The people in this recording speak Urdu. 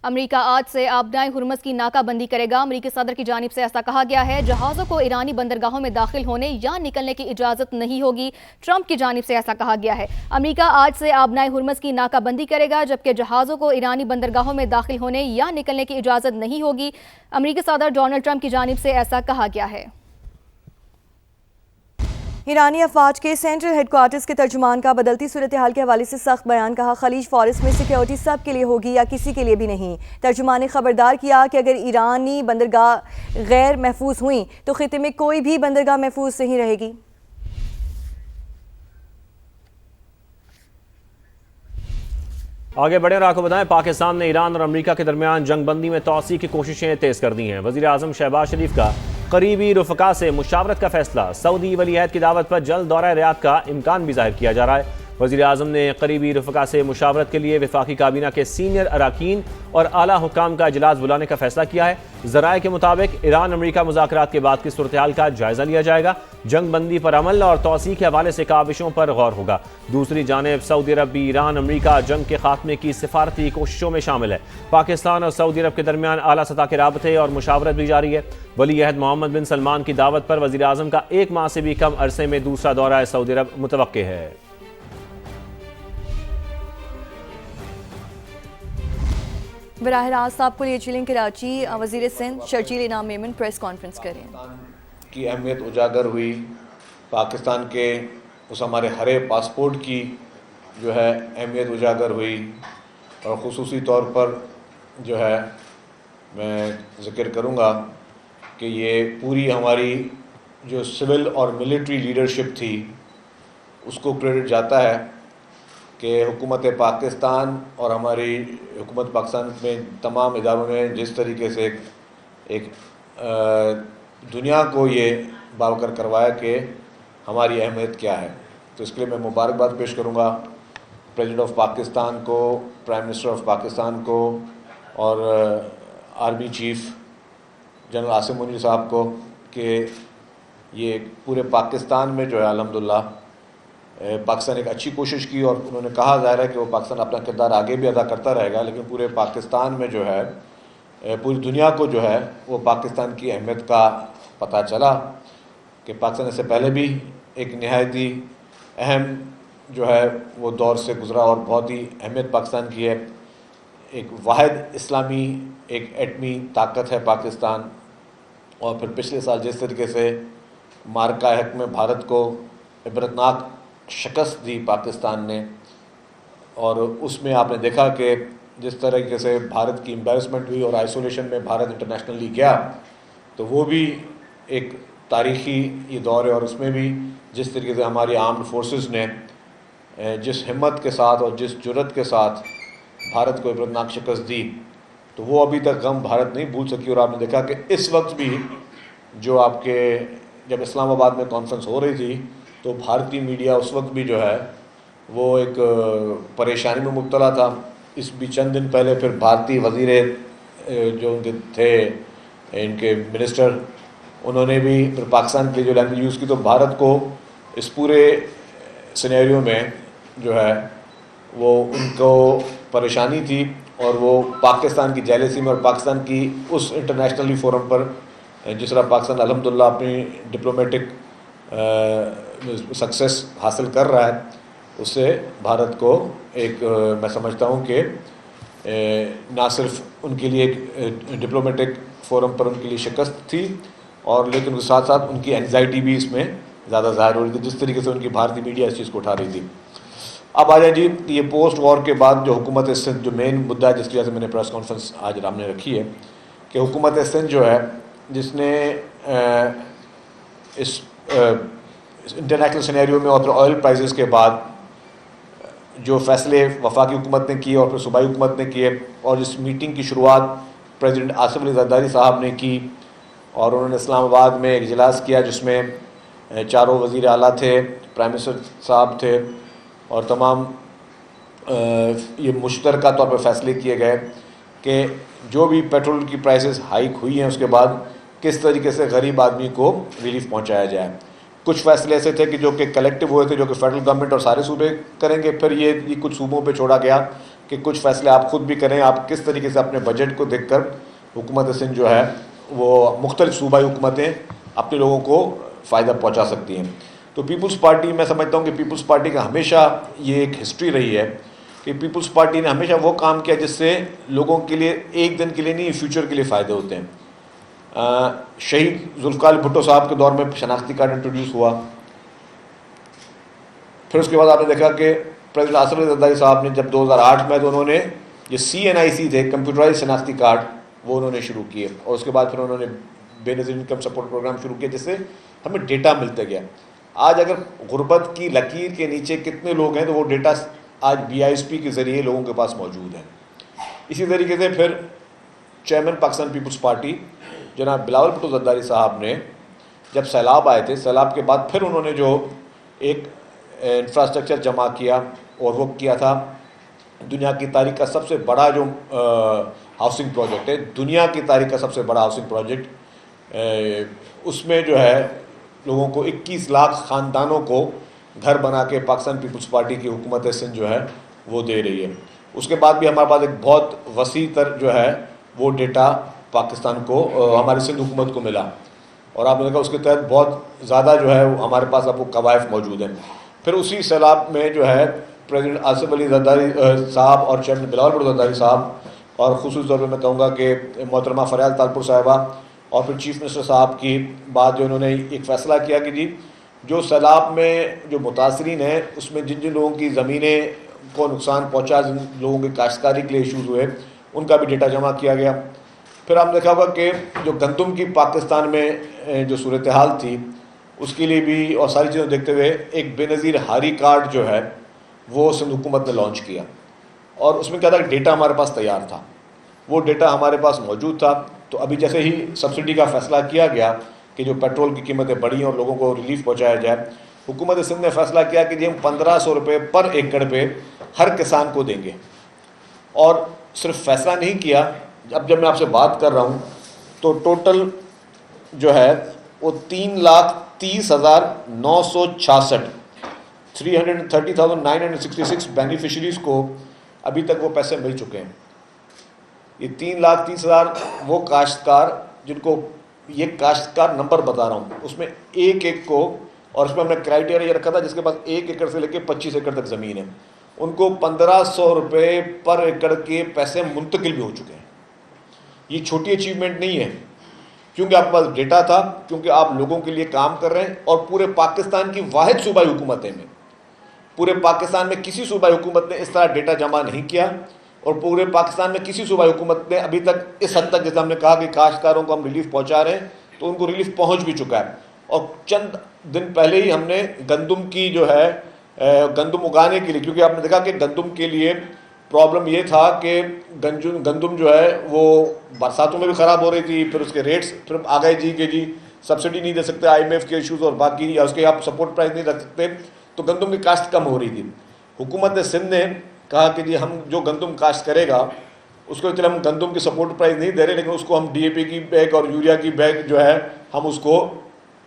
امریکہ آج سے آبنائے ہرمز کی ناکہ بندی کرے گا۔ امریکی صدر کی جانب سے ایسا کہا گیا ہے۔ جہازوں کو ایرانی بندرگاہوں میں داخل ہونے یا نکلنے کی اجازت نہیں ہوگی۔ ٹرمپ کی جانب سے ایسا کہا گیا ہے۔ امریکہ آج سے آبنائے ہرمز کی ناکہ بندی کرے گا، جبکہ جہازوں کو ایرانی بندرگاہوں میں داخل ہونے یا نکلنے کی اجازت نہیں ہوگی۔ امریکی صدر ڈونلڈ ٹرمپ کی جانب سے ایسا کہا گیا ہے۔ ایرانی افواج کے سینٹرل ہیڈ کوارٹرز کے ترجمان کا بدلتی صورتحال کے حوالے سے سخت بیان، کہا خلیج فارس میں سیکیورٹی سب کے لیے ہوگی یا کسی کے لیے بھی نہیں۔ ترجمان نے خبردار کیا کہ اگر ایرانی بندرگاہ غیر محفوظ ہوئیں تو خطے میں کوئی بھی بندرگاہ محفوظ نہیں رہے گی۔ آگے بڑھیں اور آپ کو بتائیں، پاکستان نے ایران اور امریکہ کے درمیان جنگ بندی میں توسیع کی کوششیں تیز کر دی ہیں۔ وزیر اعظم شہباز شریف کا قریبی رفقا سے مشاورت کا فیصلہ، سعودی ولی عہد کی دعوت پر جلد دورہ ریاض کا امکان بھی ظاہر کیا جا رہا ہے۔ وزیر اعظم نے قریبی رفقا سے مشاورت کے لیے وفاقی کابینہ کے سینئر اراکین اور اعلیٰ حکام کا اجلاس بلانے کا فیصلہ کیا ہے۔ ذرائع کے مطابق ایران امریکہ مذاکرات کے بعد کی صورتحال کا جائزہ لیا جائے گا۔ جنگ بندی پر عمل اور توسیع کے حوالے سے کاوشوں پر غور ہوگا۔ دوسری جانب سعودی عرب بھی ایران امریکہ جنگ کے خاتمے کی سفارتی کوششوں میں شامل ہے۔ پاکستان اور سعودی عرب کے درمیان اعلیٰ سطح کے رابطے اور مشاورت بھی جاری ہے۔ ولی عہد محمد بن سلمان کی دعوت پر وزیر اعظم کا 1 ماہ سے بھی کم عرصے میں دوسرا دورہ سعودی عرب متوقع ہے۔ براہ راست آپ کو لیے چلیں کراچی، وزیر سندھ شرجیل انعام میمن پریس کانفرنس کریں۔ کی اہمیت اجاگر ہوئی، پاکستان کے اس ہمارے ہرے پاسپورٹ کی جو ہے اہمیت اجاگر ہوئی، اور خصوصی طور پر جو ہے میں ذکر کروں گا کہ یہ پوری ہماری جو سول اور ملٹری لیڈرشپ تھی اس کو کریڈٹ جاتا ہے کہ حکومت پاکستان اور ہماری حکومت پاکستان میں تمام اداروں نے جس طریقے سے ایک دنیا کو یہ باوقر کروایا کہ ہماری اہمیت کیا ہے۔ تو اس کے لیے میں مبارکباد پیش کروں گا پریزیڈنٹ آف پاکستان کو، پرائم منسٹر آف پاکستان کو، اور army chief general Asim Munir صاحب کو کہ یہ پورے پاکستان میں جو ہے الحمدللہ پاکستان ایک اچھی کوشش کی، اور انہوں نے کہا ظاہر ہے کہ وہ پاکستان اپنا کردار آگے بھی ادا کرتا رہے گا، لیکن پورے پاکستان میں جو ہے پوری دنیا کو جو ہے وہ پاکستان کی اہمیت کا پتہ چلا کہ پاکستان سے پہلے بھی ایک نہایتی اہم جو ہے وہ دور سے گزرا، اور بہت ہی اہمیت پاکستان کی ہے۔ ایک واحد اسلامی ایک ایٹمی طاقت ہے پاکستان، اور پھر پچھلے سال جس طریقے سے معرکہ حق میں بھارت کو عبرتناک شکست دی پاکستان نے، اور اس میں آپ نے دیکھا کہ جس طریقے سے بھارت کی امبیرسمنٹ ہوئی اور آئسولیشن میں بھارت انٹرنیشنلی گیا، تو وہ بھی ایک تاریخی یہ دور ہے، اور اس میں بھی جس طریقے سے ہماری آرمڈ فورسز نے جس ہمت کے ساتھ اور جس جرأت کے ساتھ بھارت کو عبرتناک شکست دی، تو وہ ابھی تک غم بھارت نہیں بھول سکی۔ اور آپ نے دیکھا کہ اس وقت بھی جو آپ کے جب اسلام آباد میں کانفرنس ہو رہی تھی تو بھارتی میڈیا اس وقت بھی جو ہے وہ ایک پریشانی میں مبتلا تھا۔ اس بھی چند دن پہلے پھر بھارتی وزیر جو ان کے تھے ان کے منسٹر، انہوں نے بھی پھر پاکستان کے جو لینگویج یوز کی، تو بھارت کو اس پورے سینیریو میں جو ہے وہ ان کو پریشانی تھی، اور وہ پاکستان کی جیلیسی میں اور پاکستان کی اس انٹرنیشنلی فورم پر جس طرح پاکستان الحمدللہ اپنی ڈپلومیٹک سکسیس حاصل کر رہا ہے، اس سے بھارت کو ایک میں سمجھتا ہوں کہ نہ صرف ان کے لیے ایک ڈپلومیٹک فورم پر ان کے لیے شکست تھی، اور لیکن اس ساتھ ساتھ ان کی انگزائٹی بھی اس میں زیادہ ظاہر ہو رہی تھی، جس طریقے سے ان کی بھارتی میڈیا اس چیز کو اٹھا رہی تھی۔ اب آ جائیں جی، یہ پوسٹ وار کے بعد جو حکومت سندھ جو مین مدعا ہے جس کی وجہ سے میں نے پریس کانفرنس آج رام نے رکھی ہے، کہ حکومت سندھ جو ہے جس نے اس انٹرنیشنل سینیریو میں اور پھر آئل پرائزز کے بعد جو فیصلے وفاقی حکومت نے کیے اور پھر صوبائی حکومت نے کیے، اور اس میٹنگ کی شروعات پریزیڈنٹ آصف علی زرداری صاحب نے کی، اور انہوں نے اسلام آباد میں ایک اجلاس کیا جس میں چاروں وزیر اعلیٰ تھے، پرائم منسٹر صاحب تھے، اور تمام یہ مشترکہ طور پر فیصلے کیے گئے کہ جو بھی پیٹرول کی پرائسز ہائیک ہوئی ہیں اس کے بعد کس طریقے سے غریب آدمی کو ریلیف پہنچایا جائے۔ کچھ فیصلے ایسے تھے کہ جو کہ کلیکٹیو ہوئے تھے، جو کہ فیڈرل گورنمنٹ اور سارے صوبے کریں گے، پھر یہ کچھ صوبوں پہ چھوڑا گیا کہ کہ کچھ فیصلے آپ خود بھی کریں, آپ کس طریقے سے اپنے بجٹ کو دیکھ کر حکومت سندھ جو ہے وہ مختلف صوبائی حکومتیں اپنے لوگوں کو فائدہ پہنچا سکتی ہیں. تو پیپلز پارٹی, میں سمجھتا ہوں کہ پیپلز پارٹی کا ہمیشہ یہ ایک ہسٹری رہی ہے کہ پیپلز پارٹی نے ہمیشہ وہ کام کیا جس سے لوگوں کے لیے ایک دن کے لیے نہیں, فیوچر کے لیے فائدے ہوتے ہیں. شہید ذوالفقار بھٹو صاحب کے دور میں شناختی کارڈ انٹروڈیوس ہوا. پھر اس کے بعد آپ نے دیکھا کہ پریزیڈنٹ آصف علی زرداری صاحب نے جب 2008 میں تو انہوں نے یہ CNIC تھے, کمپیوٹرائز شناختی کارڈ, وہ انہوں نے شروع کیے. اور اس کے بعد پھر انہوں نے بے نظیر انکم سپورٹ پروگرام شروع کیا, جس سے ہمیں ڈیٹا ملتا گیا. آج اگر غربت کی لکیر کے نیچے کتنے لوگ ہیں تو وہ ڈیٹا آج BISP کے ذریعے لوگوں کے پاس موجود ہے. اسی طریقے سے پھر چیئرمین پاکستان پیپلز پارٹی جناب بلاول بھٹو زرداری صاحب نے جب سیلاب آئے تھے, سیلاب کے بعد پھر انہوں نے جو ایک انفراسٹرکچر جمع کیا, اور وہ کیا تھا دنیا کی تاریخ کا سب سے بڑا جو ہاؤسنگ پروجیکٹ ہے, دنیا کی تاریخ کا سب سے بڑا ہاؤسنگ پروجیکٹ, اس میں جو ہے لوگوں کو 21 لاکھ خاندانوں کو گھر بنا کے پاکستان پیپلز پارٹی کی حکومت سندھ جو ہے وہ دے رہی ہے. اس کے بعد بھی ہمارے پاس ایک بہت وسیع تر جو ہے وہ ڈیٹا پاکستان کو, ہماری سندھ حکومت کو ملا, اور آپ نے دیکھا اس کے تحت بہت زیادہ جو ہے ہمارے پاس اب وہ قوائف موجود ہیں. پھر اسی سیلاب میں جو ہے پریزیڈنٹ آصف علی زرداری صاحب اور چیئرمین بلاول بھٹو زرداری صاحب, اور خصوصی طور پہ میں کہوں گا کہ محترمہ فریال تالپور صاحبہ اور پھر چیف منسٹر صاحب کی بات, جو انہوں نے ایک فیصلہ کیا کہ جی جو سیلاب میں جو متاثرین ہیں اس میں جن جن لوگوں کی زمینیں کو نقصان پہنچا, جن لوگوں کے کاشتکاری کے لیے ایشوز ہوئے, ان کا بھی ڈیٹا جمع کیا گیا. پھر آپ نے دیکھا ہوگا کہ جو گندم کی پاکستان میں جو صورتحال تھی اس کے لیے بھی, اور ساری چیزوں دیکھتے ہوئے ایک بے نظیر ہاری کارڈ جو ہے وہ سندھ حکومت نے لانچ کیا. اور اس میں کیا تھا کہ ڈیٹا ہمارے پاس تیار تھا, وہ ڈیٹا ہمارے پاس موجود تھا. تو ابھی جیسے ہی سبسڈی کا فیصلہ کیا گیا کہ جو پیٹرول کی قیمتیں بڑھی ہیں اور لوگوں کو ریلیف پہنچایا جائے, حکومت سندھ نے فیصلہ کیا کہ جی ہم 1500 روپے پر ایکڑ پہ ہر کسان کو دیں گے. اور صرف فیصلہ نہیں کیا, اب جب میں آپ سے بات کر رہا ہوں تو ٹوٹل جو ہے وہ 3,30,966 330,966 بینیفیشریز کو ابھی تک وہ پیسے مل چکے ہیں. یہ 3,30,000 وہ کاشتکار جن کو, یہ کاشتکار نمبر بتا رہا ہوں, اس میں ایک ایک کو, اور اس میں ہم نے کرائیٹیریا یہ رکھا تھا جس کے پاس 1 ایکڑ سے لے کے 25 ایکڑ تک زمین ہے, ان کو 1500 روپے پر ایکڑ کے پیسے منتقل بھی ہو چکے ہیں. یہ چھوٹی اچیومنٹ نہیں ہے, کیونکہ آپ کے پاس ڈیٹا تھا, کیونکہ آپ لوگوں کے لیے کام کر رہے ہیں. اور پورے پاکستان کی واحد صوبائی حکومتیں میں, پورے پاکستان میں کسی صوبائی حکومت نے اس طرح ڈیٹا جمع نہیں کیا, اور پورے پاکستان میں کسی صوبائی حکومت نے ابھی تک اس حد تک, جیسے ہم نے کہا کہ کاشتکاروں کو ہم ریلیف پہنچا رہے ہیں, تو ان کو ریلیف پہنچ بھی چکا ہے. اور چند دن پہلے ہی ہم نے گندم کی جو ہے گندم اگانے کے لیے, کیونکہ آپ نے دیکھا کہ گندم کے لیے پرابلم یہ تھا کہ گندم جو ہے وہ برساتوں میں بھی خراب ہو رہی تھی, پھر اس کے ریٹس پھر آ گئے جی کہ جی سبسڈی نہیں دے سکتے, IMF کے ایشوز اور باقی, یا اس کے آپ سپورٹ پرائز نہیں رکھ سکتے, تو گندم کی کاشت کم ہو رہی تھی. حکومت سندھ نے کہا کہ جی ہم جو گندم کاشت کرے گا اس کو چلے ہم گندم کی سپورٹ پرائز نہیں دے رہے, لیکن اس کو ہم DAP کی بیگ اور یوریا کی بیگ جو ہے ہم اس کو